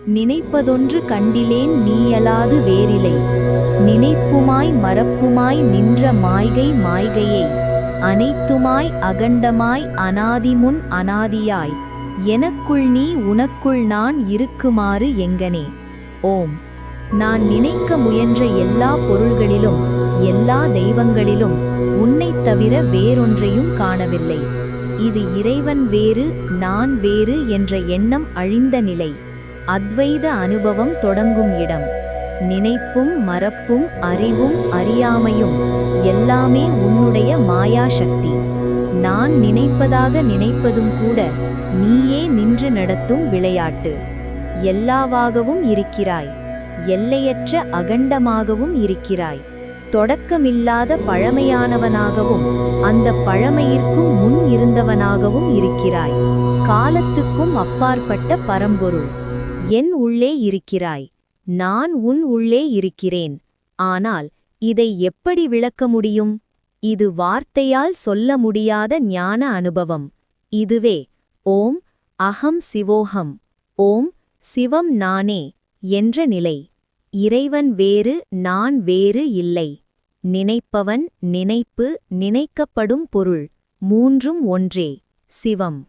நினைப்பதொன்று கண்டிலேன் நீயலாது வேறிலை. நினைப்புமாய் மறப்புமாய் நின்ற மாய்கை மாய்கையை அனைத்துமாய் அகண்டமாய் அனாதிமுன் அனாதியாய் எனக்குள் நீ உனக்குள் நான் இருக்குமாறு எங்கனே. ஓம். நான் நினைக்க முயன்ற எல்லா பொருள்களிலும் எல்லா தெய்வங்களிலும் உன்னைத் தவிர வேறொன்றையும் காணவில்லை. இது இறைவன் வேறு நான் வேறு என்ற எண்ணம் அழிந்த நிலை. அத்வைத அனுபவம் தொடங்கும் இடம். நினைப்பும் மறப்பும் அறிவும் அறியாமையும் எல்லாமே உன்னுடைய மாயா சக்தி. நான் நினைப்பதாக நினைப்பதும் கூட நீயே நின்று நடத்தும் விளையாட்டு. எல்லாவாகவும் இருக்கிறாய். எல்லையற்ற அகண்டமாகவும் இருக்கிறாய். தொடக்கமில்லாத பழமையானவனாகவும் அந்த பழமையிற்கும் முன் இருந்தவனாகவும் இருக்கிறாய். காலத்துக்கும் அப்பாற்பட்ட பரம்பொருள் என் உள்ளே இருக்கிறாய். நான் உன் உள்ளே இருக்கிறேன். ஆனால் இதை எப்படி விளக்க முடியும்? இது வார்த்தையால் சொல்ல முடியாத ஞான அனுபவம். இதுவே ஓம் அகம் சிவோகம், ஓம் சிவம் நானே என்ற நிலை. இறைவன் வேறு நான் வேறு இல்லை. நினைப்பவன் நினைப்பு நினைக்கப்படும் பொருள் மூன்றும் ஒன்றே. சிவம்.